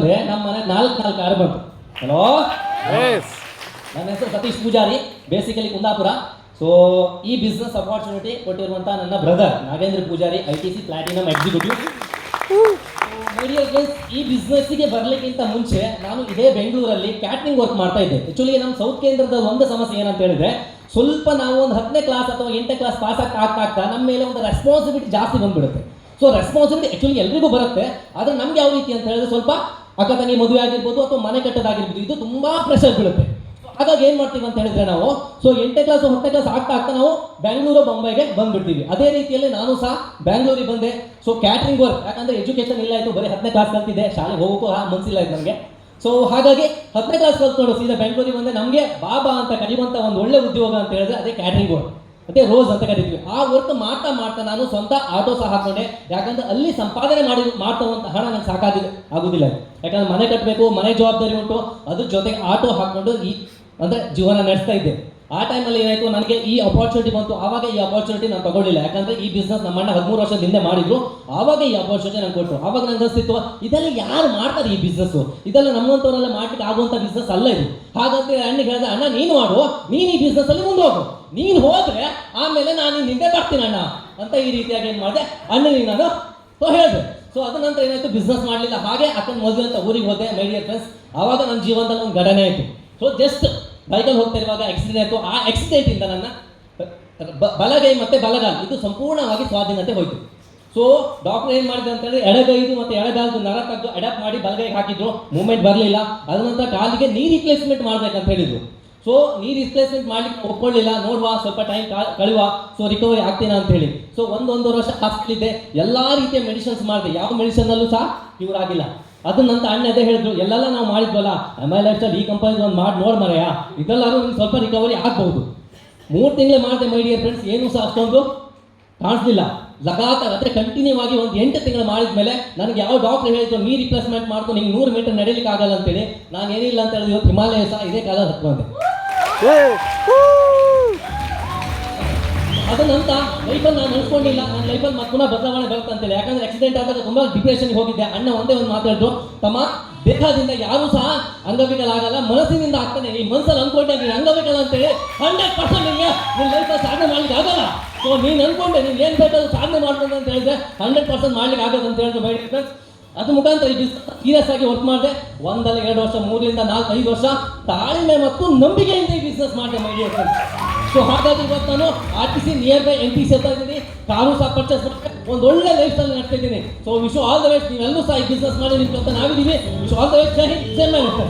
ಬಂದೆ, ನಮ್ಮ ಮನೆ ನಾಲ್ಕು ಕಾರ್ ಬಂತು. ಹಲೋ, ನನ್ನ ಹೆಸರು ಸತೀಶ್ ಪೂಜಾರಿ, ಬೇಸಿಕಲಿ ಕುಂದಾಪುರ. ಸೊ ಈ ಬಿಸ್ನೆಸ್ ಅಪಾರ್ಚುನಿಟಿ ಕೊಟ್ಟಿರುವಂಥ ನನ್ನ brother Nagendra Pujari, ITC platinum executive. ಈ ಬಿಸ್ನೆಸ್ಸಿಗೆ ಬರಲಿಕ್ಕಿಂತ ಮುಂಚೆ ನಾನು ಇದೇ ಬೆಂಗಳೂರಲ್ಲಿ ಕ್ಯಾಟ್ರಿಂಗ್ ವರ್ಕ್ ಮಾಡ್ತಾ ಇದ್ದೆ. ಆ್ಯಕ್ಚುಲಿ ನಮ್ಮ ಸೌತ್ ಕೇಂದ್ರದ ಒಂದು ಸಮಸ್ಯೆ ಏನಂತ ಹೇಳಿದ್ರೆ, ಸ್ವಲ್ಪ ನಾವು ಒಂದು 10ನೇ ಕ್ಲಾಸ್ ಅಥವಾ 8ನೇ ಕ್ಲಾಸ್ ಪಾಸ್ ಆಗ್ತಾ ನಮ್ಮ ಮೇಲೆ ಒಂದು ರೆಸ್ಪಾನ್ಸಿಬಿಲಿಟಿ ಜಾಸ್ತಿ ಬಂದ್ಬಿಡುತ್ತೆ. ಸೊ ರೆಸ್ಪಾನ್ಸಿಬಿಲಿಟಿ ಆ್ಯಕ್ಚುಲಿ ಎಲ್ರಿಗೂ ಬರುತ್ತೆ, ಆದರೆ ನಮ್ಗೆ ಯಾವ ರೀತಿ ಅಂತ ಹೇಳಿದ್ರೆ, ಸ್ವಲ್ಪ ಅಕ್ಕ ತಂಗಿ ಮದುವೆ ಆಗಿರ್ಬೋದು ಅಥವಾ ಮನೆ ಕಟ್ಟೋದಾಗಿರ್ಬೋದು, ಇದು ತುಂಬ ಪ್ರೆಷರ್ ಬೀಳುತ್ತೆ. ಹಾಗಾಗಿ ಏನು ಮಾಡ್ತೀವಿ ಅಂತ ಹೇಳಿದ್ರೆ ನಾವು, ಸೊ 8ನೇ ಕ್ಲಾಸ್ 10ನೇ ಕ್ಲಾಸ್ ಆಗ್ತಾ ನಾವು ಬೆಂಗಳೂರು ಬೊಂಬೈಗೆ ಬಂದ್ಬಿಡ್ತೀವಿ. ಅದೇ ರೀತಿಯಲ್ಲಿ ನಾನು ಸಹ ಬೆಂಗಳೂರಿಗೆ ಬಂದೆ. ಸೊ ಕ್ಯಾಟ್ರಿಂಗ್ ವರ್ಕ್, ಯಾಕಂದ್ರೆ ಎಜುಕೇಶನ್ ಇಲ್ಲ ಆಯಿತು, ಬರೀ 10ನೇ ಕ್ಲಾಸ್ ಕಲ್ತಿದ್ದೆ, ಶಾಲೆಗೆ ಹೋಗೋಕ್ಕೂ ಮನಸ್ಸಿಲ್ಲ ಆಯ್ತು ನನಗೆ. ಸೊ ಹಾಗಾಗಿ 10ನೇ ಕ್ಲಾಸ್ ಕಲ್ತ್ಕೊಂಡು ಸೀದಾ ಬೆಂಗಳೂರಿಗೆ ಬಂದೆ. ನಮಗೆ ಬಾಬಾ ಅಂತ ಕರೆಯುವಂಥ ಒಂದು ಒಳ್ಳೆ ಉದ್ಯೋಗ ಅಂತ ಹೇಳಿದ್ರೆ ಅದೇ ಕ್ಯಾಟ್ರಿಂಗ್ ವರ್ಕ್, ಮತ್ತೆ ರೋಸ್ ಅಂತ ಕರಿತೀವಿ. ಆ ವರ್ಕ್ ಮಾಡ್ತಾ ನಾನು ಸ್ವಂತ ಆಟೋ ಸಹ ಹಾಕೊಂಡೆ. ಯಾಕಂದ್ರೆ ಅಲ್ಲಿ ಸಂಪಾದನೆ ಮಾಡ್ತವಂತ ಹಣ ನನಗೆ ಆಗುದಿಲ್ಲ. ಯಾಕಂದ್ರೆ ಮನೆ ಕಟ್ಟಬೇಕು, ಮನೆ ಜವಾಬ್ದಾರಿ ಉಂಟು, ಅದ್ರ ಜೊತೆಗೆ ಆಟೋ ಹಾಕೊಂಡು ಅಂದ್ರೆ ಜೀವನ ನಡೆಸ್ತಾ ಇದ್ದೆ. ಆ ಟೈಮಲ್ಲಿ ಏನಾಯ್ತು, ನನಗೆ ಈ ಅಪಾರ್ಚುನಿಟಿ ಬಂತು. ಆವಾಗ ಈ ಅಪಾರ್ಚುನಿಟಿ ನಾನು ತಗೊಳ್ಳಿಲ್ಲ, ಯಾಕಂದ್ರೆ ಈ ಬಿಸ್ನೆಸ್ ನಮ್ಮಣ್ಣ 13 ವರ್ಷದ ಹಿಂದೆ ಮಾಡಿದ್ರು. ಆವಾಗ ಈ ಅಪಾರ್ಚುನಿಟಿ ನಂಗೆ ಕೊಟ್ಟರು. ಆವಾಗ ನಂಗೆ ಅನಿಸ್ತಿತ್ತು, ಇದೆಲ್ಲ ಯಾರು ಮಾಡ್ತಾರೆ ಈ ಬಿಸ್ನೆಸ್, ಇದೆಲ್ಲ ನಮ್ಮಂಥವರೆಲ್ಲ ಮಾಡ್ಲಿಕ್ಕೆ ಆಗುವಂಥ ಬಿಸ್ನೆಸ್ ಅಲ್ಲ ಇದು. ಹಾಗಂತ ಅಣ್ಣಿಗೆ ಹೇಳಿದೆ, ಅಣ್ಣ ನೀನು ಮಾಡು, ನೀನು ಈ ಬಿಸ್ನೆಸ್ ಅಲ್ಲಿ ಮುಂದೆ ಹೋಗು, ನೀನು ಹೋದ್ರೆ ಆಮೇಲೆ ನಾನು ನಿಂದೆ ಬರ್ತೀನಿ ಅಣ್ಣ ಅಂತ ಈ ರೀತಿಯಾಗಿ ಏನು ಮಾಡಿದೆ, ಅಣ್ಣನಿಗೆ ನಾನು ಹೇಳಿದೆ. ಸೊ ಅದ ನಂತರ ಏನಾಯ್ತು, ಬಿಸ್ನೆಸ್ ಮಾಡಲಿಲ್ಲ, ಹಾಗೆ ಅಕ್ಕನ ಮದುವೆ ಅಂತ ಊರಿಗೆ ಹೋದೆ. ಮೈ ಡಿಯರ್ ಫ್ರೆಂಡ್ಸ್, ಆವಾಗ ನನ್ನ ಜೀವನದಲ್ಲಿ ಒಂದು ಘಟನೆ ಆಯಿತು. ಸೊ ಜಸ್ಟ್ ಬೈಕಲ್ಲಿ ಹೋಗ್ತಾ ಇರುವಾಗ ಆಕ್ಸಿಡೆಂಟ್ ಆಯಿತು. ಆ ಆಕ್ಸಿಡೆಂಟ್ ಇಂದ ನನ್ನ ಬಲಗೈ ಮತ್ತೆ ಬಲಗಾಲು ಇದು ಸಂಪೂರ್ಣವಾಗಿ ಸ್ವಾಧೀನತೆ ಹೋಯಿತು. ಸೊ ಡಾಕ್ಟರ್ ಏನು ಮಾಡಿದೆ ಅಂತ ಹೇಳಿದ್ರೆ, ಎಡಗೈದು ಮತ್ತೆ ಎಡಗಾಲದು ನರ ತೆಗೆದು ಅಡಾಪ್ಟ್ ಮಾಡಿ ಬಲಗೈಗೆ ಹಾಕಿದ್ರು, ಮೂವ್ಮೆಂಟ್ ಬರಲಿಲ್ಲ. ಅದ ನಂತರ ಕಾಲಿಗೆ ನೀ ರಿಪ್ಲೇಸ್ಮೆಂಟ್ ಮಾಡ್ಬೇಕಂತ ಹೇಳಿದ್ರು. ಸೊ ನೀ ರಿಪ್ಲೇಸ್ಮೆಂಟ್ ಮಾಡ್ಲಿಕ್ಕೆ ಒಪ್ಕೊಳ್ಳಿಲ್ಲ, ನೋಡುವ ಸ್ವಲ್ಪ ಟೈಮ್ ಕಳುವ, ಸೊ ರಿಕವರಿ ಆಗ್ತೀನಾ ಅಂತ ಹೇಳಿ. ಸೊ 1.5 ವರ್ಷ ಹಾಸ್ಪಿಟಲ್ ಇದ್ದೆ, ಎಲ್ಲಾ ರೀತಿಯ ಮೆಡಿಸಿನ್ಸ್ ಮಾಡಿದೆ, ಯಾವ ಮೆಡಿಸಿನಲ್ಲೂ ಸಹ ಕ್ಯೂರ್ ಆಗಿಲ್ಲ. ಅದನ್ನಂತ ಅಣ್ಣ ಅದೇ ಹೇಳಿದ್ರು, ಎಲ್ಲೆಲ್ಲ ನಾವು ಮಾಡಿದ್ವಲ್ಲ ಲೈಫ್ ಸ್ಟೈಲ್, ಈ ಕಂಪನಿ ಒಂದು ಮಾಡಿ ನೋಡ್ ಮರೆಯ, ಇದೆಲ್ಲರೂ ನಿಮ್ಗೆ ಸ್ವಲ್ಪ ರಿಕವರಿ ಆಗ್ಬಹುದು. 3 ತಿಂಗಳು ಮಾಡಿದೆ ಮೈ ಡಿಯರ್ ಫ್ರೆಂಡ್ಸ್, ಏನೂ ಸಹ ಅಷ್ಟೊಂದು ಕಾಣಿಸ್ಲಿಲ್ಲ. ಲಗಾತಾರ ಅಂದರೆ ಕಂಟಿನ್ಯೂ ಆಗಿ ಒಂದು 8 ತಿಂಗಳು ಮಾಡಿದ್ಮೇಲೆ ನನಗೆ ಯಾವ ಡಾಕ್ಟರ್ ಹೇಳಿದ್ರು, ನೀ ರಿಪ್ಲೇಸ್ಮೆಂಟ್ ಮಾಡ್ಕೊಂಡು ನಿಂಗೆ 100 ಮೀಟರ್ ನಡೀಲಿಕ್ಕೆ ಆಗಲ್ಲ ಅಂತೇಳಿ, ನಾನು ಏನಿಲ್ಲ ಅಂತ ಹೇಳಿದ್ರೆ ಇವತ್ತು ಹಿಮಾಲಯ ಸಹ ಇದೇ ಕಾಲ ಹತ್ಕೊಂಡೆ. ಅದನ್ನಂತ ಲೈಫಲ್ಲಿ ನಾನು ಅನ್ಸ್ಕೊಂಡಿಲ್ಲ, ನನ್ನ ಲೈಫಲ್ಲಿ ಮತ್ತೆ ಪುನಃ ಬದಲಾವಣೆ ಬರುತ್ತೆ ಅಂತೇಳಿ. ಯಾಕಂದ್ರೆ ಆಕ್ಸಿಡೆಂಟ್ ಆದಾಗ ತುಂಬ ಡಿಪ್ರೆಷನ್ಗೆ ಹೋಗಿದ್ದೆ. ಅಣ್ಣ ಒಂದೇ ಒಂದು ಮಾತಾಡಿದ್ರು, ತಮ್ಮ ದೇಹದಿಂದ ಯಾರೂ ಸಹ ಅಂಗವಿಕಲ ಆಗಲ್ಲ, ಮನಸ್ಸಿನಿಂದ ಆಗ್ತಾನೆ. ಈ ಮನಸ್ಸಲ್ಲಿ ಅನ್ಕೊಂಡೆ ನೀನು ಅಂಗವಿಕಲ ಅಂತೇಳಿ 100% ನಿನ್ನ ಲೈಫಲ್ಲಿ ಸಾಧನೆ ಮಾಡ್ಲಿಕ್ಕೆ ಆಗಲ್ಲ. ಸೊ ನೀನು ಅನ್ಕೊಂಡೆ ನೀನು ಏನು ಬೇಕಾದ್ರೂ ಸಾಧನೆ ಮಾಡ್ಬೋದು ಅಂತ ಹೇಳಿದ್ರೆ 100% ಮಾಡ್ಲಿಕ್ಕೆ ಆಗೋದು ಅಂತ ಹೇಳಿದ್ರು ಮೈ ಫ್ರೆಂಡ್ಸ್. ಅದು ಮುಖಾಂತರ ಈ ಬಿಸ್ನೆಸ್ ಸೀರಿಯಸ್ ಆಗಿ ವರ್ಕ್ ಮಾಡಿದೆ. 1 ಅಲ್ಲ 2 ವರ್ಷ, 3 ರಿಂದ 4, 5 ವರ್ಷ ತಾಳ್ಮೆ ಮತ್ತು ನಂಬಿಕೆಯಿಂದ ಈ ಬಿಸ್ನೆಸ್ ಮಾಡಿದೆ ಮೈ ಡಿಯರ್ ಫ್ರೆಂಡ್ಸ್. ಸೊ ಹಾಗಾಗಿ ಇವತ್ತು ನಾನು RTC ನಿಯರ್ ಬೈ NTC ಅಂತ ಇದ್ದೀನಿ, ಕಾರು ಸಹ ಪರ್ಚೇಸ್ ಮಾಡಿ ಒಂದು ಒಳ್ಳೆ ಲೈಫ್ ಸ್ಟೈಲ್ ನಡೆಸ್ತಾ ಇದ್ದೀನಿ. So wish all the best. ನೀವೆಲ್ಲರೂ ಸಹ ಈ ಬಿಸ್ನೆಸ್ ಮಾಡಿ ನಿಮ್ಮ ಜೊತೆ ನಾವಿದ್ದೀವಿ. Wish all the best. Jai Hind, Jai Bharat.